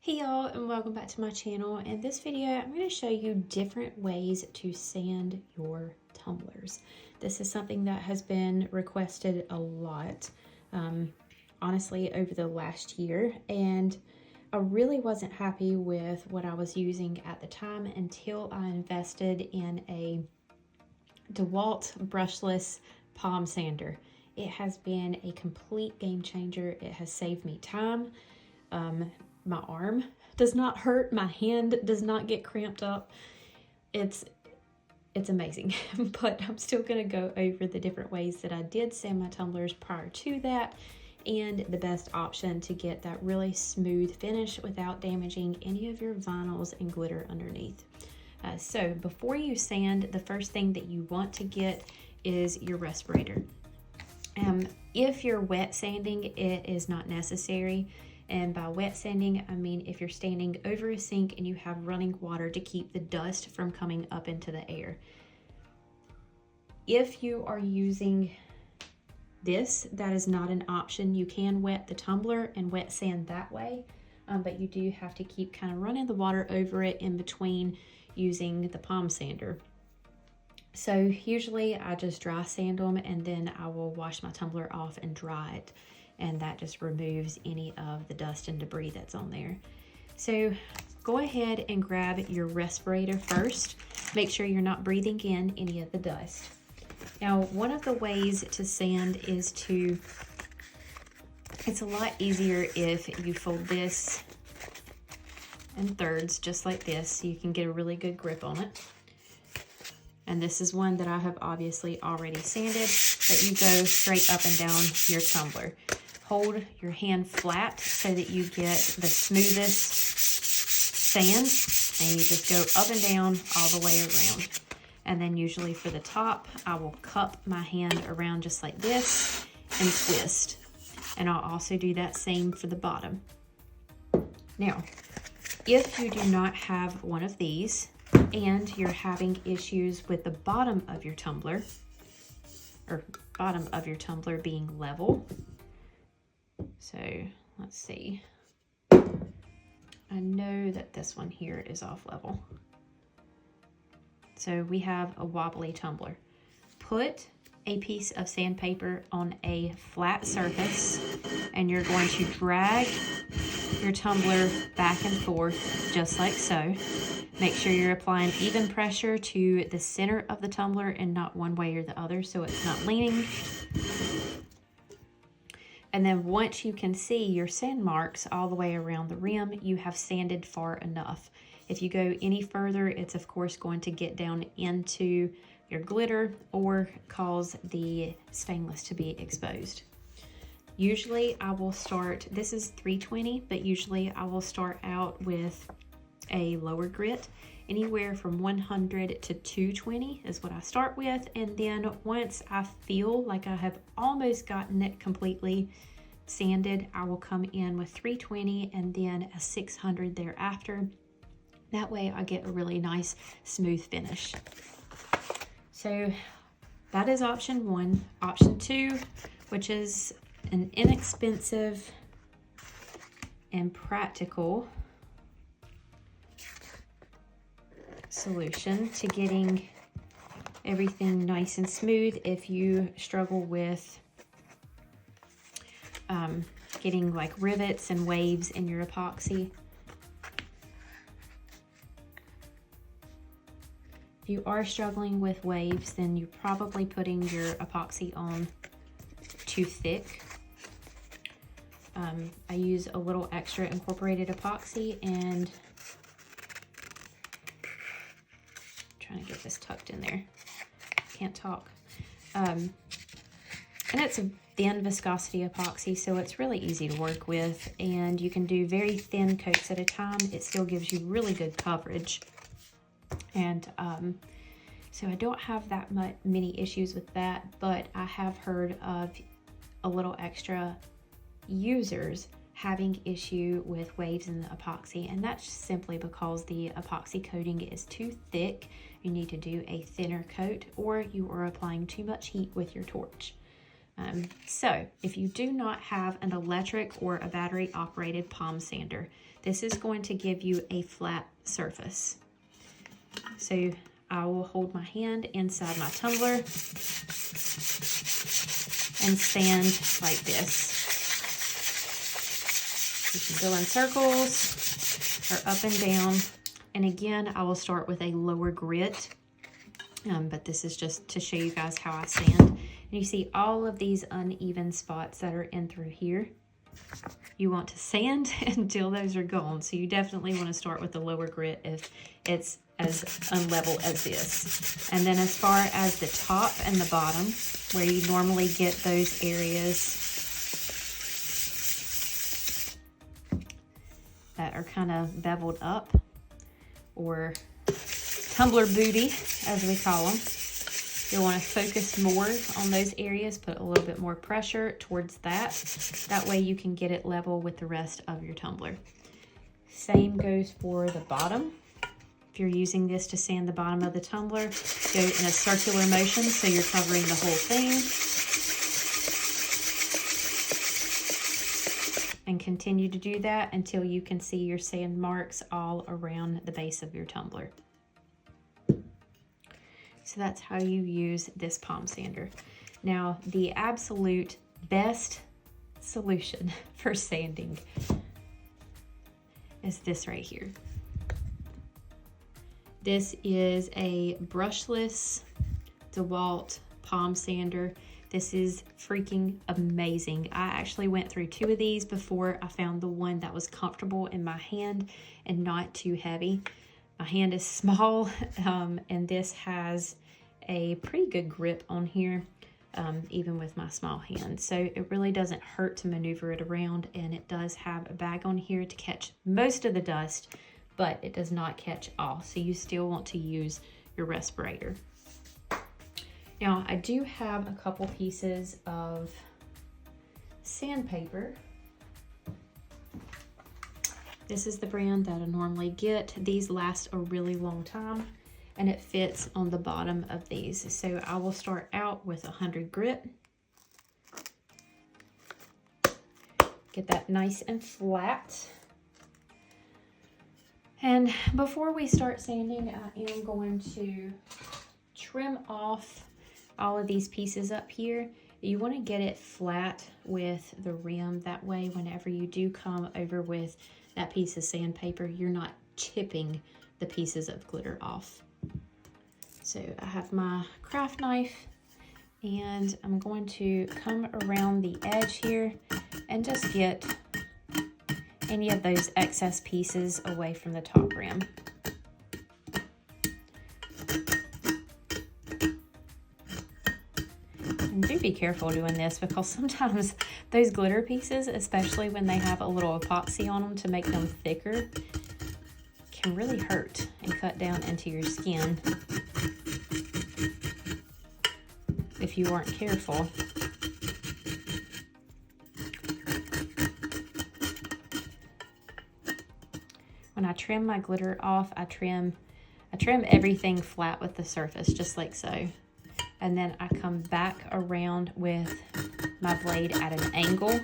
Hey y'all, and welcome back to my channel. In this video, I'm going to show you different ways to sand your tumblers. This is something that has been requested a lot, honestly, over the last year, and I really wasn't happy with what I was using at the time until I invested in a DeWalt brushless palm sander. It has been a complete game changer. It has saved me time. My arm does not hurt, my hand does not get cramped up. It's amazing. But I'm still going to go over the different ways that I did sand my tumblers prior to that and the best option to get that really smooth finish without damaging any of your vinyls and glitter underneath. So before you sand, the first thing that you want to get is your respirator. If you're wet sanding, it is not necessary. And by wet sanding, I mean if you're standing over a sink and you have running water to keep the dust from coming up into the air. If you are using this, that is not an option. You can wet the tumbler and wet sand that way, but you do have to keep kind of running the water over it in between using the palm sander. So usually I just dry sand them and then I will wash my tumbler off and dry it. And that just removes any of the dust and debris that's on there. So go ahead and grab your respirator first. Make sure you're not breathing in any of the dust. Now, one of the ways to sand is it's a lot easier if you fold this in thirds, just like this, so you can get a really good grip on it. And this is one that I have obviously already sanded, but you go straight up and down your tumbler. Hold your hand flat so that you get the smoothest sand, and you just go up and down all the way around. And then usually for the top, I will cup my hand around just like this and twist. And I'll also do that same for the bottom. Now, if you do not have one of these and you're having issues with the bottom of your tumbler, or bottom of your tumbler being level, so let's see, I know that this one here is off level. So we have a wobbly tumbler. Put a piece of sandpaper on a flat surface and you're going to drag your tumbler back and forth just like so. Make sure you're applying even pressure to the center of the tumbler and not one way or the other so it's not leaning. And then once you can see your sand marks all the way around the rim, you have sanded far enough. If you go any further, it's of course going to get down into your glitter or cause the stainless to be exposed. Usually I will start, this is 320, but usually I will start out with a lower grit. Anywhere from 100 to 220 is what I start with, and then once I feel like I have almost gotten it completely sanded, I will come in with 320 and then a 600 thereafter. That way I get a really nice smooth finish. So that is option one. Option two, which is an inexpensive and practical solution to getting everything nice and smooth if you struggle with getting like rivets and waves in your epoxy. If you are struggling with waves, then you're probably putting your epoxy on too thick. I use a little extra incorporated epoxy and trying to get this tucked in there. Can't talk. And it's a thin viscosity epoxy, so it's really easy to work with, and you can do very thin coats at a time. It still gives you really good coverage. And so I don't have that many issues with that, but I have heard of a little extra users having issue with waves in the epoxy, and that's simply because the epoxy coating is too thick. You need to do a thinner coat, or you are applying too much heat with your torch. So if you do not have an electric or a battery operated palm sander, This is going to give you a flat surface. So I will hold my hand inside my tumbler and sand like this. You can go in circles or up and down. And again, I will start with a lower grit, but this is just to show you guys how I sand. And you see all of these uneven spots that are in through here. You want to sand until those are gone. So you definitely want to start with the lower grit if it's as unlevel as this. And then as far as the top and the bottom, where you normally get those areas that are kind of beveled up, or tumbler booty, as we call them. You'll want to focus more on those areas, put a little bit more pressure towards that. That way you can get it level with the rest of your tumbler. Same goes for the bottom. If you're using this to sand the bottom of the tumbler, go in a circular motion so you're covering the whole thing. And continue to do that until you can see your sand marks all around the base of your tumbler. So that's how you use this palm sander. Now, the absolute best solution for sanding is this right here. This is a brushless DeWalt palm sander. This is freaking amazing. I actually went through 2 of these before I found the one that was comfortable in my hand and not too heavy. My hand is small, and this has a pretty good grip on here, even with my small hand. So it really doesn't hurt to maneuver it around, and it does have a bag on here to catch most of the dust, but it does not catch all. So you still want to use your respirator. Now, I do have a couple pieces of sandpaper. This is the brand that I normally get. These last a really long time, and it fits on the bottom of these. So I will start out with 100 grit. Get that nice and flat. And before we start sanding, I am going to trim off all of these pieces up here. You want to get it flat with the rim. That way, whenever you do come over with that piece of sandpaper, you're not chipping the pieces of glitter off. So I have my craft knife, and I'm going to come around the edge here and just get any of those excess pieces away from the top rim. And do be careful doing this, because sometimes those glitter pieces, especially when they have a little epoxy on them to make them thicker, can really hurt and cut down into your skin if you aren't careful. When I trim my glitter off, I trim everything flat with the surface, just like so. And then I come back around with my blade at an angle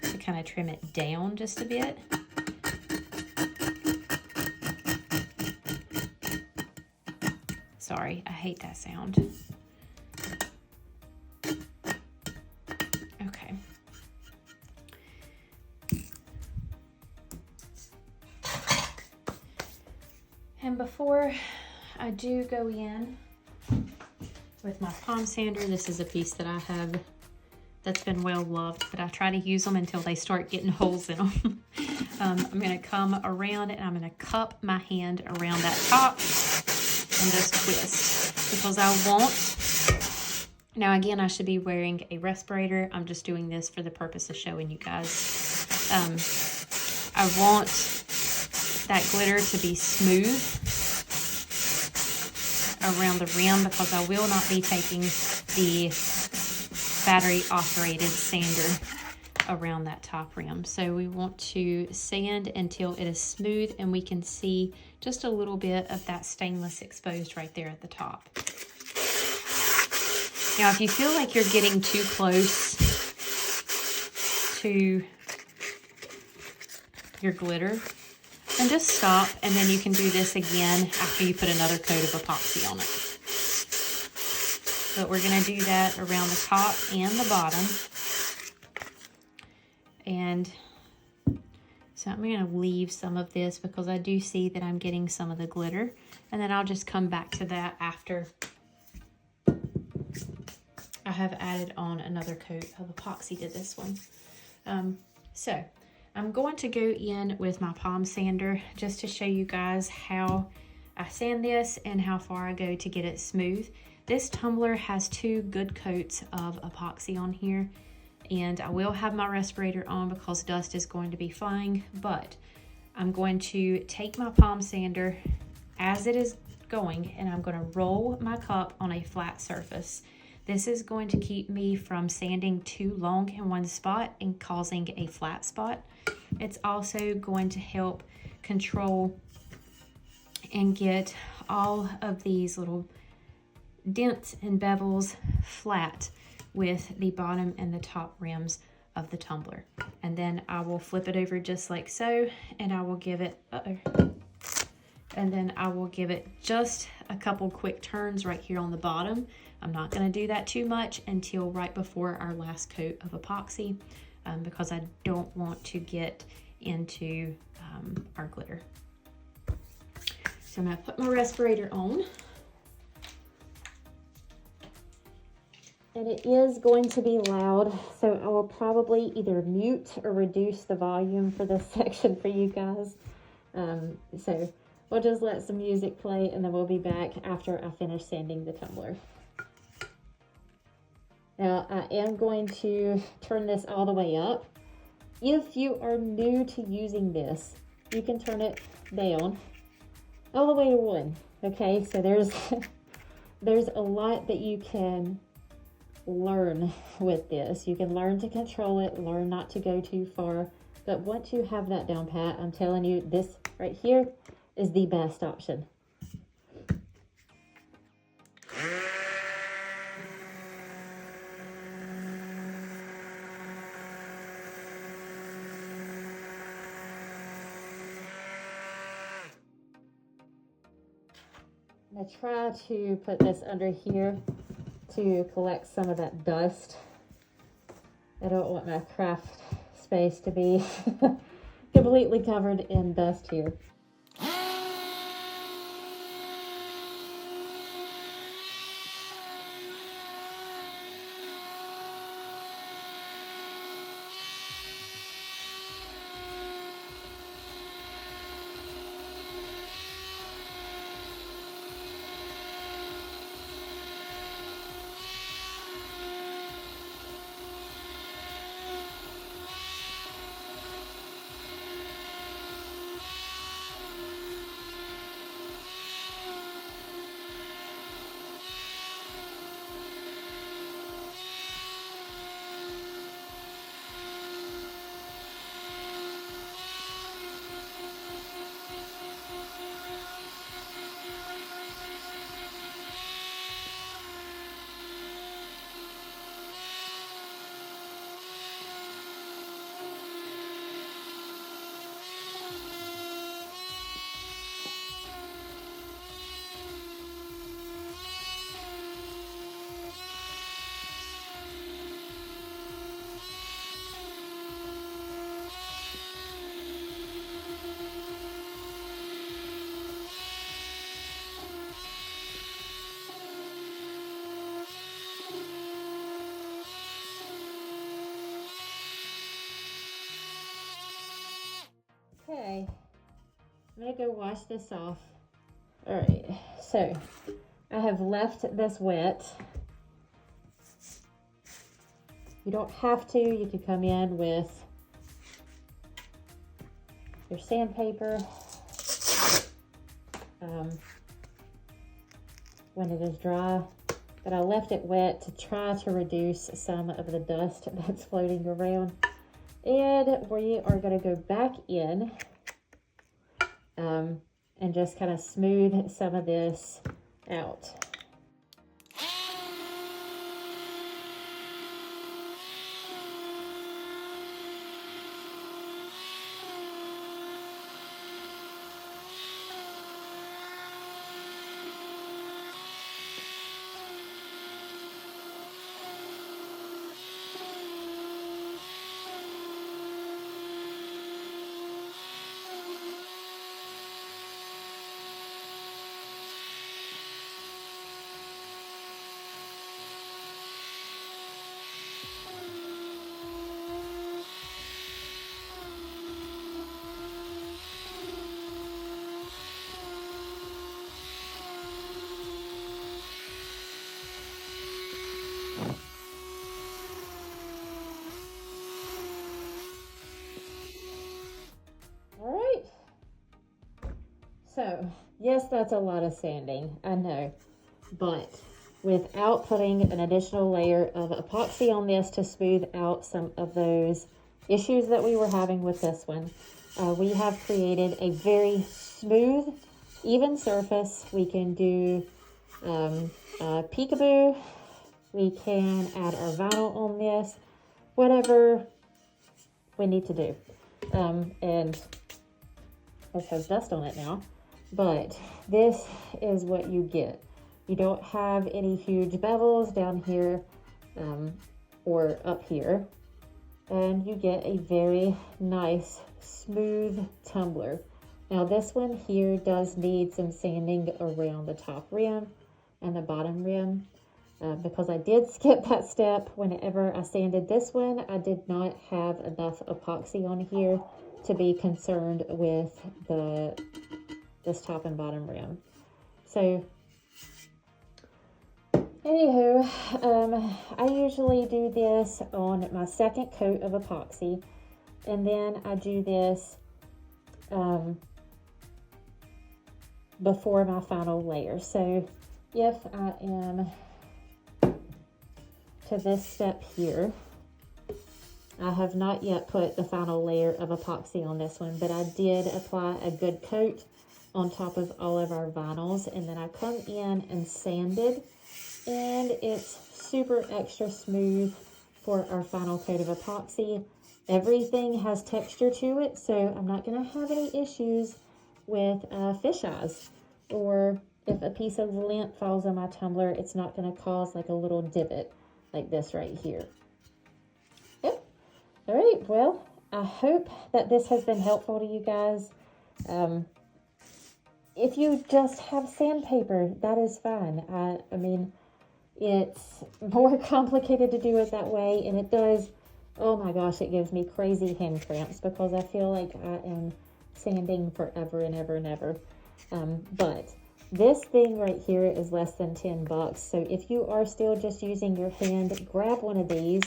to kind of trim it down just a bit. Sorry, I hate that sound. Okay. And before I do go in with my palm sander, this is a piece that I have that's been well loved, but I try to use them until they start getting holes in them. I'm going to come around and I'm going to cup my hand around that top and just twist, because I want, now again, I should be wearing a respirator. I'm just doing this for the purpose of showing you guys. I want that glitter to be smooth around the rim, because I will not be taking the battery operated sander around that top rim. So we want to sand until it is smooth and we can see just a little bit of that stainless exposed right there at the top. Now, if you feel like you're getting too close to your glitter, and just stop, and then you can do this again after you put another coat of epoxy on it. But we're going to do that around the top and the bottom. And so I'm going to leave some of this because I do see that I'm getting some of the glitter, and then I'll just come back to that after I have added on another coat of epoxy to this one. So I'm going to go in with my palm sander just to show you guys how I sand this and how far I go to get it smooth. This tumbler has 2 good coats of epoxy on here, and I will have my respirator on because dust is going to be flying, but I'm going to take my palm sander as it is going, and I'm going to roll my cup on a flat surface. This is going to keep me from sanding too long in one spot and causing a flat spot. It's also going to help control and get all of these little dents and bevels flat with the bottom and the top rims of the tumbler. And then I will flip it over just like so, and I will give it, and then I will give it just a couple quick turns right here on the bottom. I'm not going to do that too much until right before our last coat of epoxy because I don't want to get into our glitter. So I'm going to put my respirator on. And it is going to be loud, so I will probably either mute or reduce the volume for this section for you guys. So we'll just let some music play, and then we'll be back after I finish sanding the tumbler. Now, I am going to turn this all the way up. If you are new to using this, you can turn it down all the way to 1. Okay, so there's a lot that you can learn with this. You can learn to control it, learn not to go too far. But once you have that down pat, I'm telling you, this right here is the best option. I'm going to try to put this under here to collect some of that dust. I don't want my craft space to be completely covered in dust here. Okay, I'm gonna go wash this off. All right, so I have left this wet. You don't have to, you can come in with your sandpaper when it is dry, but I left it wet to try to reduce some of the dust that's floating around. And we are going to go back in and just kind of smooth some of this out. So, yes, that's a lot of sanding, I know, but without putting an additional layer of epoxy on this to smooth out some of those issues that we were having with this one, we have created a very smooth, even surface. We can do peekaboo, we can add our vinyl on this, whatever we need to do. And this has dust on it now, but this is what you get. You don't have any huge bevels down here or up here, and you get a very nice smooth tumbler. Now this one here does need some sanding around the top rim and the bottom rim because I did skip that step. Whenever I sanded this one, I did not have enough epoxy on here to be concerned with this top and bottom rim. So anywho, I usually do this on my second coat of epoxy, and then I do this before my final layer. So if I am to this step here, I have not yet put the final layer of epoxy on this one, but I did apply a good coat on top of all of our vinyls, and then I come in and sanded, and it's super extra smooth for our final coat of epoxy. Everything has texture to it, so I'm not going to have any issues with fish eyes, or if a piece of lint falls on my tumbler, it's not going to cause like a little divot like this right here. Yep. All right, well, I hope that this has been helpful to you guys. If you just have sandpaper, that is fine. I mean, it's more complicated to do it that way, and it does, oh my gosh, it gives me crazy hand cramps because I feel like I am sanding forever and ever and ever. But this thing right here is less than 10 bucks. So if you are still just using your hand, grab one of these.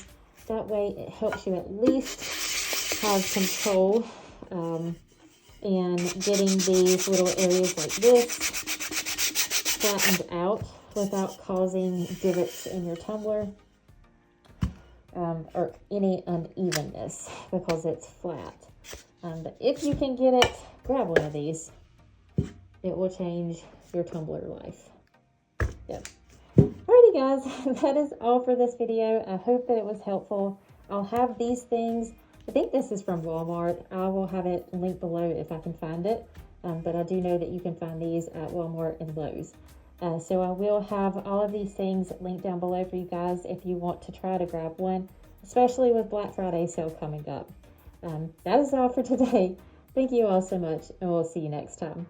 That way it helps you at least have control and getting these little areas like this flattened out without causing divots in your tumbler or any unevenness because it's flat. But if you can get it, grab one of these. It will change your tumbler life. Yep. Alrighty guys, that is all for this video. I hope that it was helpful. I'll have these things. I think this is from Walmart. I will have it linked below if I can find it. But I do know that you can find these at Walmart and Lowe's. So I will have all of these things linked down below for you guys if you want to try to grab one, especially with Black Friday sale coming up. That is all for today. Thank you all so much, and we'll see you next time.